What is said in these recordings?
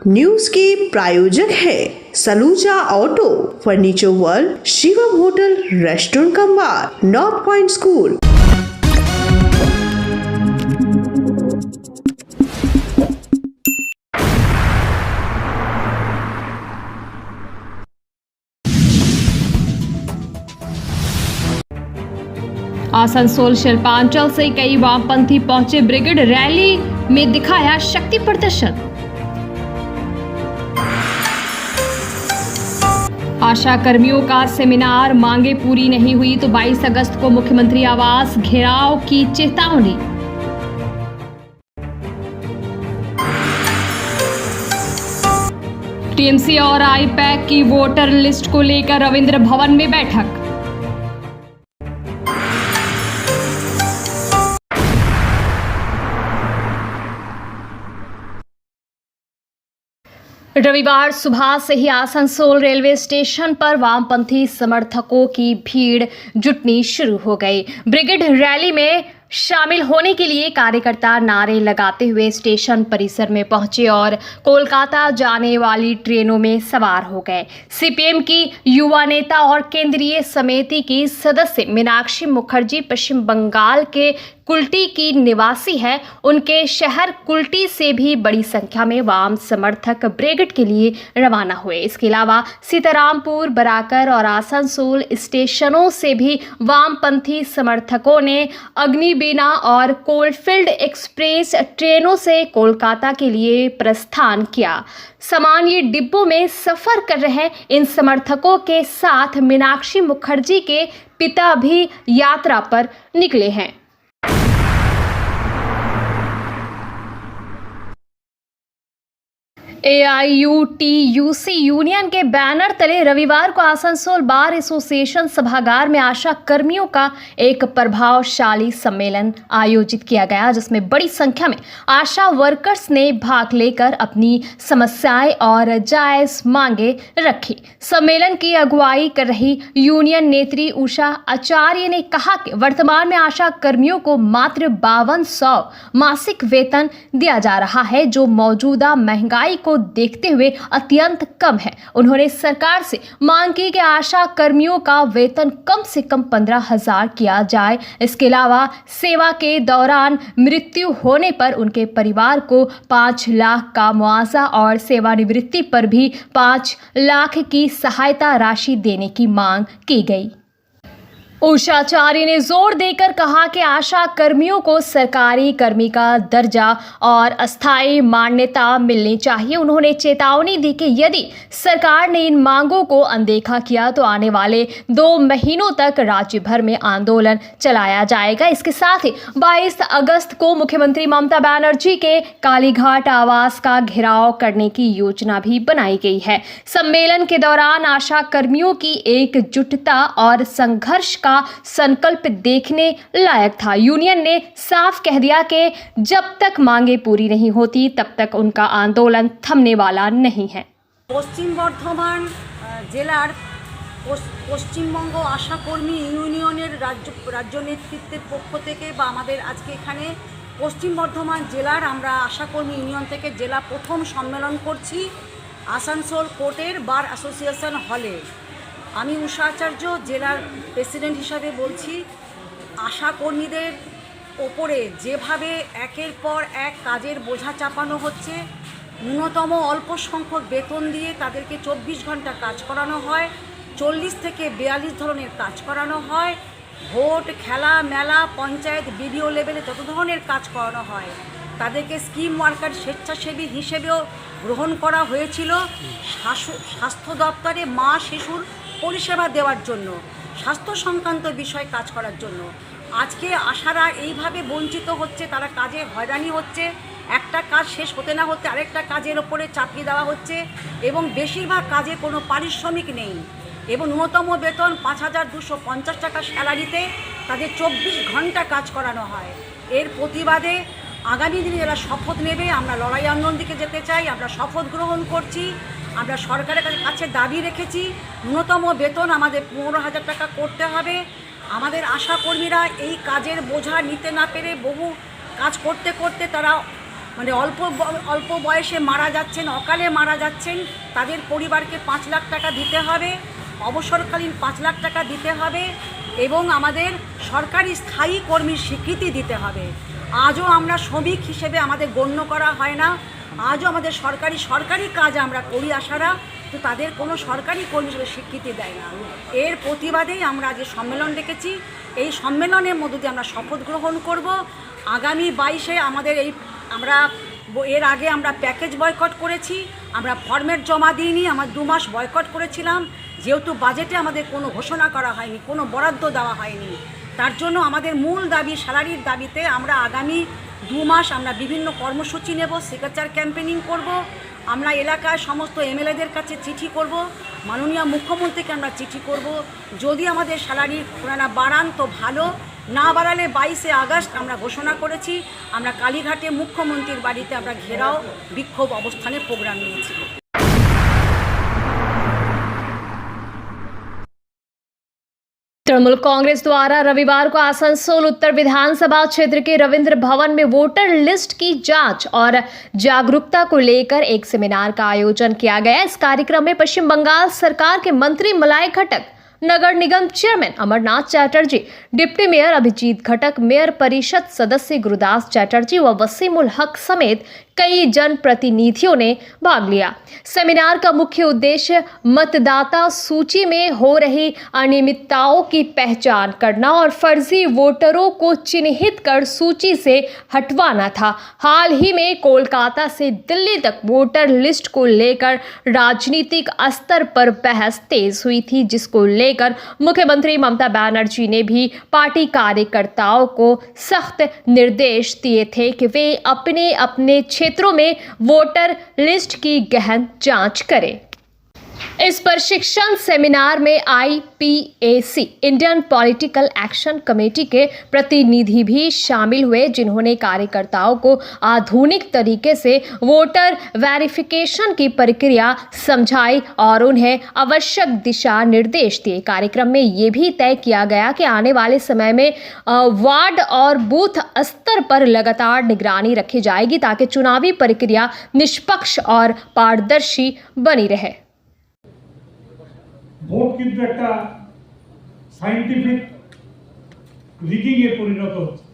News के प्रायोजक है Saluja auto, furniture world, Shivam hotel, restaurant cum bar, north point school. Asansol Shilpanchal से कई वामपंथी पहुंचे ब्रिगेड रैली में दिखाया शक्ति प्रदर्शन। आशा कर्मियों का सेमिनार, मांगे पूरी नहीं हुई तो 22 अगस्त को मुख्यमंत्री आवास घेराव की चेतावनी। टीएमसी और आईपैक की वोटर लिस्ट को लेकर रविंद्र भवन में बैठक। रविवार सुबह से ही आसनसोल रेलवे स्टेशन पर वामपंथी समर्थकों की भीड़ जुटनी शुरू हो गई। ब्रिगेड रैली में शामिल होने के लिए कार्यकर्ता नारे लगाते हुए स्टेशन परिसर में पहुंचे और कोलकाता जाने वाली ट्रेनों में सवार हो गए। सीपीएम की युवा नेता और केंद्रीय समिति की सदस्य मीनाक्षी मुखर्जी पश्चिम बंगाल के कुल्टी की निवासी है। उनके शहर कुल्टी से भी बड़ी संख्या में वाम समर्थक ब्रिगेड के लिए रवाना हुए। इसके अलावा सीतारामपुर, बराकर और आसनसोल स्टेशनों से भी वामपंथी समर्थकों ने अग्निबीना और कोलफील्ड एक्सप्रेस ट्रेनों से कोलकाता के लिए प्रस्थान किया। सामान्य डिब्बों में सफर कर रहे इन समर्थकों के साथ मीनाक्षी मुखर्जी के पिता भी यात्रा पर निकले हैं। AIUTUC यूनियन के बैनर तले रविवार को आसनसोल बार एसोसिएशन सभागार में आशा कर्मियों का एक प्रभावशाली सम्मेलन आयोजित किया गया, जिसमें बड़ी संख्या में आशा वर्कर्स ने भाग लेकर अपनी समस्याएं और जायज मांगे रखी। सम्मेलन की अगुवाई कर रही यूनियन नेत्री उषा आचार्य ने कहा कि वर्तमान में आशा कर्मियों को मात्र 5200 मासिक वेतन दिया जा रहा है, जो मौजूदा महंगाई को देखते हुए अत्यंत कम है। उन्होंने सरकार से मांग की कि आशा कर्मियों का वेतन कम से कम 15,000 किया जाए। इसके अलावा सेवा के दौरान मृत्यु होने पर उनके परिवार को 5 लाख का मुआवजा और सेवानिवृत्ति पर भी 5 लाख की सहायता राशि देने की मांग की गई। उषा आचार्य ने जोर देकर कहा कि आशा कर्मियों को सरकारी कर्मी का दर्जा और अस्थायी मान्यता मिलनी चाहिए। उन्होंने चेतावनी दी कि यदि सरकार ने इन मांगों को अनदेखा किया तो आने वाले 2 महीनों तक राज्य भर में आंदोलन चलाया जाएगा। इसके साथ ही 22 अगस्त को मुख्यमंत्री ममता बनर्जी के कालीघाट आवास का घेराव करने की योजना भी बनाई गई है। सम्मेलन के दौरान आशा कर्मियों की एकजुटता और संघर्ष का संकल्प देखने लायक था। यूनियन ने साफ कह दिया कि जब तक मांगे पूरी नहीं होती तब तक उनका आंदोलन थमने वाला नहीं है। पश्चिम बर्धमान জেলার পশ্চিমবঙ্গ আশা কর্মী ইউনিয়নের রাজ্য নেতৃত্বের পক্ষ থেকে বা আমাদের আজকে এখানে পশ্চিম বর্ধমান জেলার আমরা আশা কর্মী ইউনিয়ন থেকে জেলা প্রথম সম্মেলন করছি আসানসোল কোর্টের বার অ্যাসোসিয়েশন হলে। আমি উষা আচার্য জেলার প্রেসিডেন্ট হিসাবে বলছি, আশা কর্মীদের ওপরে যেভাবে একের পর এক কাজের বোঝা চাপানো হচ্ছে, ন্যূনতম অল্প সংখ্যক বেতন দিয়ে তাদেরকে 24 ঘন্টা কাজ করানো হয়, 40 থেকে 42 ধরনের কাজ করানো হয়, ভোট, খেলা, মেলা, পঞ্চায়েত, বিডিও লেভেলে যত ধরনের কাজ করানো হয়, তাদেরকে স্কিম ওয়ার্কার স্বেচ্ছাসেবী হিসেবেও গ্রহণ করা হয়েছিল স্বাস্থ্য দপ্তরে মা শিশুর পরিষেবা দেওয়ার জন্য, স্বাস্থ্য সংক্রান্ত বিষয় কাজ করার জন্য। আজকে আশারা এইভাবে বঞ্চিত হচ্ছে, তারা কাজে হয়রানি হচ্ছে, একটা কাজ শেষ হতে না হতে আরেকটা কাজের ওপরে চাপিয়ে দেওয়া হচ্ছে এবং বেশিরভাগ কাজে কোনো পারিশ্রমিক নেই এবং ন্যূনতম বেতন 5,250 টাকা স্যালারিতে তাদের 24 ঘন্টা কাজ করানো হয়। এর প্রতিবাদে আগামী দিনে যারা শপথ নেবে, আমরা লড়াই আন্দোলন দিকে যেতে চাই, আমরা শপথ গ্রহণ করছি। আমরা সরকারের কাছে দাবি রেখেছি ন্যূনতম বেতন আমাদের 15,000 টাকা করতে হবে। আমাদের আশা কর্মীরা এই কাজের বোঝা নিতে না পেরে বহু কাজ করতে করতে তারা মানে অল্প বয়সে মারা যাচ্ছেন, অকালে মারা যাচ্ছেন, তাদের পরিবারকে 5 লাখ টাকা দিতে হবে, অবসরকালীন 5 লাখ টাকা দিতে হবে এবং আমাদের সরকারি স্থায়ী কর্মীর স্বীকৃতি দিতে হবে। আজও আমরা শ্রমিক হিসেবে আমাদের গণ্য করা হয় না, আজও আমাদের সরকারি কাজ আমরা করি আশারা, তো তাদের কোনো সরকারি কর্মী হিসেবে স্বীকৃতি দেয় না। এর প্রতিবাদেই আমরা আজ সম্মেলন ডেকেছি। এই সম্মেলনের মধ্য দিয়ে আমরা শপথ গ্রহণ করব। আগামী 22-এ আমাদের এর আগে আমরা প্যাকেজ বয়কট করেছি, আমরা ফরম্যাট জমা দিইনি, আমরা 2 মাস বয়কট করেছিলাম, যেহেতু বাজেটে আমাদের কোনো ঘোষণা করা হয়নি, কোনো বরাদ্দ দেওয়া হয়নি। তার জন্য আমাদের মূল দাবি স্যালারির দাবিতে আমরা আগামী 2 মাস আমরা বিভিন্ন কর্মসূচি নেব, সিগনেচার ক্যাম্পেনিং করব, আমরা এলাকায় সমস্ত এমএলএদের কাছে চিঠি করব, মাননীয় মুখ্যমন্ত্রীকে আমরা চিঠি করব, যদি আমাদের স্যালারি ওনারা বাড়ান তো ভালো, না বাড়ালে 22শে আগস্ট আমরা ঘোষণা করেছি, আমরা কালীঘাটে মুখ্যমন্ত্রীর বাড়িতে আমরা ঘেরাও বিক্ষোভ অবস্থানের প্রোগ্রাম নিয়েছি। तृणमूल कांग्रेस द्वारा रविवार को आसनसोल उत्तर विधानसभा क्षेत्र के रविंद्र भवन में वोटर लिस्ट की जांच और जागरूकता को लेकर एक सेमिनार का आयोजन किया गया। इस कार्यक्रम में पश्चिम बंगाल सरकार के मंत्री मलाई घटक, नगर निगम chairman Amarnath Chatterjee, deputy mayor Abhijit Ghatak, mayor परिषद सदस्य गुरुदास चैटर्जी व वसीमुल हक समेत कई जनप्रतिनिधियों ने भाग लिया। सेमिनार का मुख्य उद्देश्य मतदाता सूची में हो रही अनियमितताओं की पहचान करना और फर्जी वोटरों को चिन्हित कर सूची से हटवाना था। हाल ही में कोलकाता से दिल्ली तक वोटर लिस्ट को लेकर राजनीतिक स्तर पर बहस तेज हुई थी, जिसको लेकर मुख्यमंत्री ममता बनर्जी ने भी पार्टी कार्यकर्ताओं को सख्त निर्देश दिए थे कि वे अपने अपने क्षेत्रों में वोटर लिस्ट की गहन जांच करें। इस प्रशिक्षण सेमिनार में IPAC Indian political action committee के प्रतिनिधि भी शामिल हुए, जिन्होंने कार्यकर्ताओं को आधुनिक तरीके से वोटर वेरिफिकेशन की प्रक्रिया समझाई और उन्हें आवश्यक दिशा निर्देश दिए। कार्यक्रम में ये भी तय किया गया कि आने वाले समय में वार्ड और बूथ स्तर पर लगातार निगरानी रखी जाएगी ताकि चुनावी प्रक्रिया निष्पक्ष और पारदर्शी बनी रहे। ভোট কিন্তু একটা সায়েন্টিফিক রিগিং এ পরিণত হচ্ছে।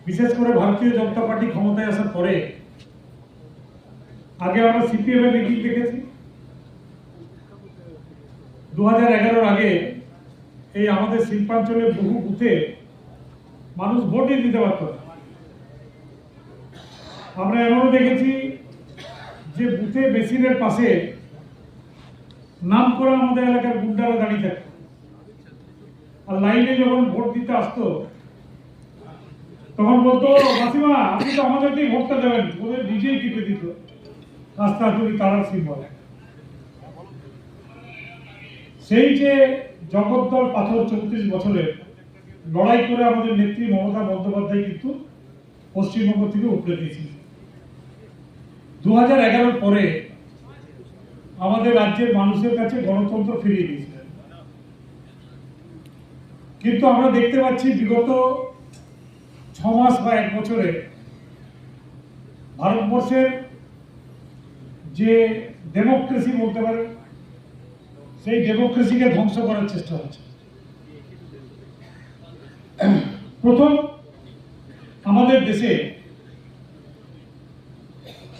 বিশেষ করে ভারতীয় জনতা পার্টি ক্ষমতায় আসার পরে, আগে আমরা সিপিএম এর রিগিং দেখেছি, 2011 আগে এই আমাদের শিল্পাঞ্চলের বহু বুথে মানুষ ভোটই দিতে পারত না। আমরা এমনও দেখেছি যে বুথে মেশিনের পাশে নাম করা আমাদের এলাকার গুন্ডারা দাঁড়িয়ে থাকতো, আর লাইনে যখন ভোট দিতে আসতো তখন বলতো, মাসিমা আপনি তো আমাদেরকেই ভোটটা দেবেন, ওদের নিজেই টিপে দিত রাস্তা তৈরি তারার সিম্বল। সেই যে জগদ্দল পাথর 34 বছরের লড়াই করে আমাদের নেত্রী মমতা বন্দ্যোপাধ্যায় কিন্তু পশ্চিমবঙ্গ থেকে উপড়ে দিয়েছিল। 2011 পরে আমাদের রাজ্যের মানুষের কাছে গণতন্ত্র ফিরিয়ে দিয়েছিলেন, কিন্তু আমরা দেখতে পাচ্ছি বিগত 6 মাস বা 1 বছরে ভারতবর্ষের যে ডেমোক্রেসি বলতে পারে, সেই ডেমোক্রেসিকে ধ্বংস করার চেষ্টা হচ্ছে। প্রথম, আমাদের দেশে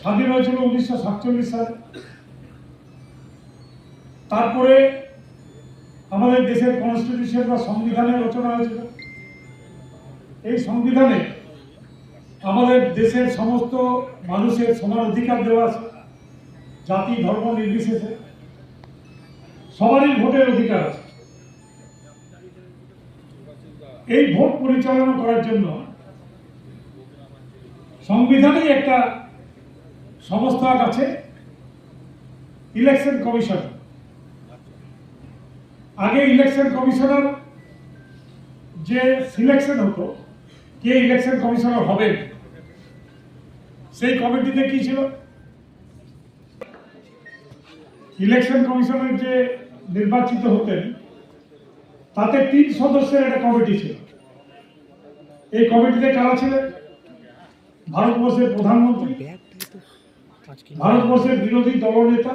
স্বাধীন হয়েছিল 1947 সালে। তারপরে আমাদের দেশের কনস্টিটিউশন বা সংবিধানের রচনা হয়েছিল। এই সংবিধানে আমাদের দেশের সমস্ত মানুষের সমান অধিকার দেওয়া আছে, জাতি ধর্ম নির্বিশেষে সবারই ভোটের অধিকার আছে। এই ভোট পরিচালনা করার জন্য সংবিধানেই একটা সংস্থা আছে, ইলেকশন কমিশন। আগে ইলেকশন কমিশনার যে সিলেকশন হতো, কে ইলেকশন কমিশনার হবে, সেই কমিটিতে কি ছিল, ইলেকশন কমিশনার যে নির্বাচিত হতেন তাতে 3 সদস্যের একটা কমিটি ছিল। এই কমিটিতে কারা ছিলেন? ভারতবর্ষের প্রধানমন্ত্রী, ভারতবর্ষের বিরোধী দলনেতা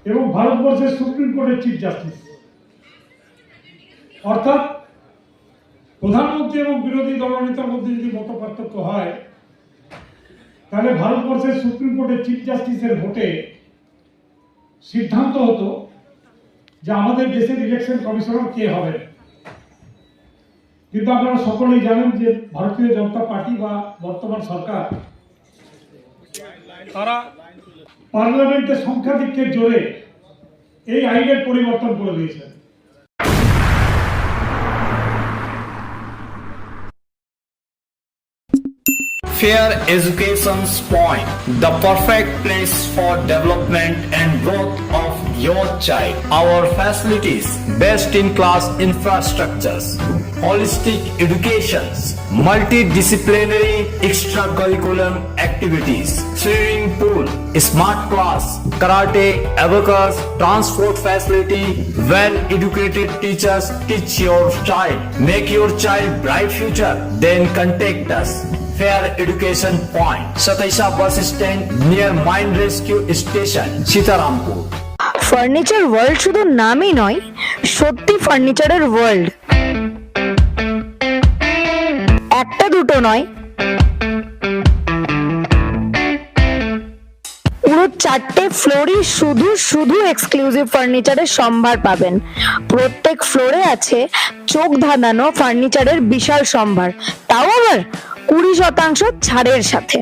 এবং ভারতবর্ষের সুপ্রিম কোর্টের চিফ জাস্টিস। অর্থাৎ প্রধানমন্ত্রী এবং বিরোধী দলনেতার মধ্যে যদি মত পার্থক্য হয়, তাহলে ভারতবর্ষের সুপ্রিম কোর্টের চিফ জাস্টিসের ভোটে সিদ্ধান্ত হতো যে আমাদের দেশের ইলেকশন কমিশনার কে হবে। কিন্তু আপনারা সকলেই জানেন যে ভারতীয় জনতা পার্টি বা বর্তমান সরকার তারা পার্লামেন্টের সংখ্যাধিক্যের জোরে এই আইনের পরিবর্তন করে দিয়েছে। Fair Education's Point, the perfect place for development and growth of your child. Our facilities, best-in-class infrastructures, holistic educations, multidisciplinary extracurricular activities, swimming pool, smart class, karate, abacus, transport facility, well-educated teachers teach your child. Make your child bright future. Then contact us. Fair Education Point, Sataisha Bus Stand near Mine Rescue Station, Sitarampur. Furniture world শুধু নামই নয়, সত্যি ফার্নিচারের world. একটা দুটো নয়, পুরো 4টে ফ্লোরই শুধু শুধু এক্সক্লুসিভ ফার্নিচারের সম্ভার পাবেন। প্রত্যেক ফ্লোরে আছে চোখ ধাঁধানো ফার্নিচারের বিশাল সম্ভার, তাও আবার 20% ছাড়ের সাথে।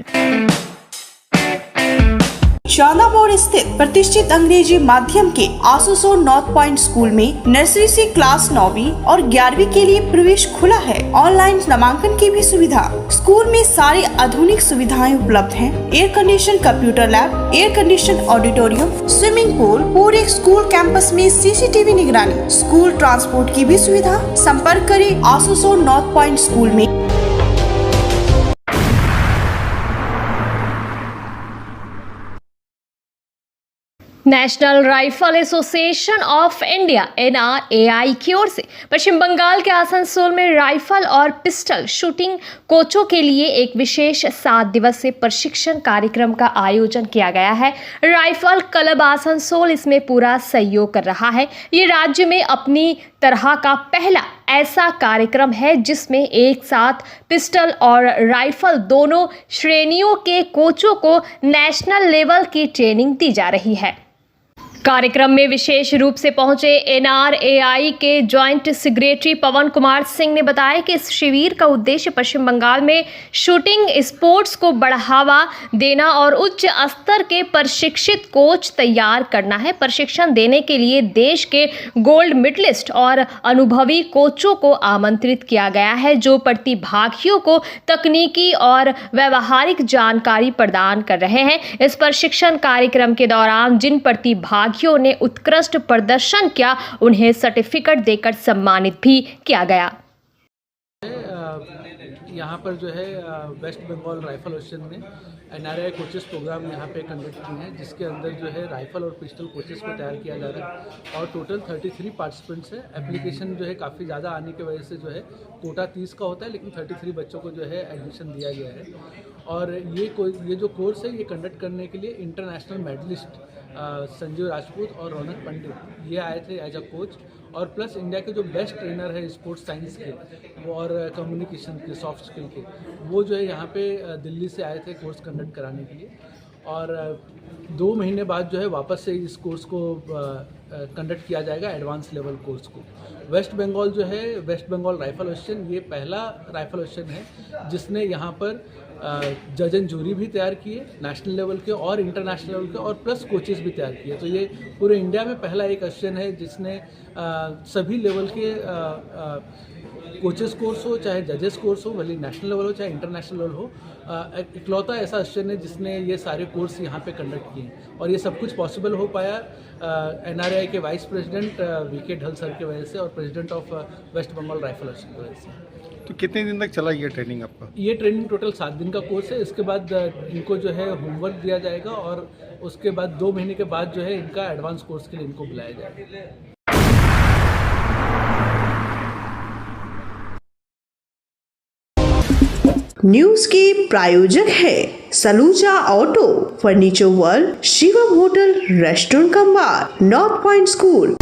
चांदामोड़ स्थित प्रतिष्ठित अंग्रेजी माध्यम के आसुसोर नॉर्थ पॉइंट स्कूल में नर्सरी से क्लास 9वीं और 11वीं के लिए प्रवेश खुला है। ऑनलाइन नामांकन की भी सुविधा। स्कूल में सारी आधुनिक सुविधाएं उपलब्ध हैं। Air condition computer lab, air condition auditorium, swimming pool, पूरे स्कूल कैंपस में सीसीटीवी निगरानी, स्कूल ट्रांसपोर्ट की भी सुविधा। संपर्क करें आसुसोर नॉर्थ पॉइंट स्कूल में। National rifle association of India NRAI की ओर से पश्चिम बंगाल के आसनसोल में राइफल और पिस्टल शूटिंग कोचों के लिए एक विशेष 7 दिवसीय प्रशिक्षण कार्यक्रम का आयोजन किया गया है। राइफल क्लब आसनसोल इसमें पूरा सहयोग कर रहा है। ये राज्य में अपनी तरह का पहला ऐसा कार्यक्रम है जिसमें एक साथ पिस्टल और राइफल दोनों श्रेणियों के कोचों को नेशनल लेवल की ट्रेनिंग दी जा रही है। कार्यक्रम में विशेष रूप से पहुंचे NRAI के जॉइंट सेक्रेटरी पवन कुमार सिंह ने बताया कि इस शिविर का उद्देश्य पश्चिम बंगाल में शूटिंग स्पोर्ट्स को बढ़ावा देना और उच्च स्तर के प्रशिक्षित कोच तैयार करना है। प्रशिक्षण देने के लिए देश के गोल्ड मेडलिस्ट और अनुभवी कोचों को आमंत्रित किया गया है जो प्रतिभागियों को तकनीकी और व्यावहारिक जानकारी प्रदान कर रहे हैं। इस प्रशिक्षण कार्यक्रम के दौरान जिन प्रतिभागियों ने उत्कृष्ट प्रदर्शन किया उन्हें सर्टिफिकेट देकर सम्मानित भी किया गया। यहाँ पर जो है वेस्ट बंगाल राइफल एसोसिएशन ने NRAI कोचेस प्रोग्राम यहाँ पे कंडक्ट किए हैं जिसके अंदर जो है राइफल और पिस्टल कोचेस को तैयार किया जा रहा है और टोटल 33 पार्टिसिपेंट्स है। एप्लीकेशन जो है काफ़ी ज़्यादा आने की वजह से जो है कोटा 30 का होता है लेकिन 33 बच्चों को जो है एडमिशन दिया गया है। और ये जो कोर्स है ये कंडक्ट करने के लिए इंटरनेशनल मेडलिस्ट संजीव राजपूत और रौनक पंडित ये आए थे एज अ कोच और प्लस इंडिया के जो बेस्ट ट्रेनर है स्पोर्ट्स साइंस के वो और कम्युनिकेशन के सॉफ्ट स्किल के वो जो है यहाँ पे दिल्ली से आए थे कोर्स कंडक्ट कराने के लिए। और 2 महीने बाद जो है वापस से इस कोर्स को कंडक्ट किया जाएगा एडवांस लेवल कोर्स को। वेस्ट बंगाल जो है वेस्ट बंगाल राइफल एसोसिएशन ये पहला राइफल एसोसिएशन है जिसने यहाँ पर जज एंड जूरी भी तैयार किए नेशनल लेवल के और इंटरनेशनल लेवल के और प्लस कोचेस भी तैयार किए। तो ये पूरे इंडिया में पहला एक एसोसिएशन है जिसने सभी लेवल के कोचेस कोर्स हो चाहे जजेस कोर्स हो भले नेशनल लेवल हो चाहे इंटरनेशनल लेवल हो इकलौता ऐसा एसोसिएशन है जिसने ये सारे कोर्स यहाँ पे कंडक्ट किए और ये सब कुछ पॉसिबल हो पाया NRAI के vice president VK Dhal sir की वजह से और president of West Bengal rifle association की वजह से। तो कितने दिन तक चला ये ट्रेनिंग आपका? ये ट्रेनिंग टोटल 7 दिन का कोर्स है। इसके बाद इनको जो है होमवर्क दिया जाएगा और उसके बाद 2 महीने के बाद जो है इनका एडवांस कोर्स के लिए इनको बुलाया जाएगा। न्यूज के प्रायोजक है Saluja auto, furniture world, Shivam hotel, restaurant cum bar, north point school.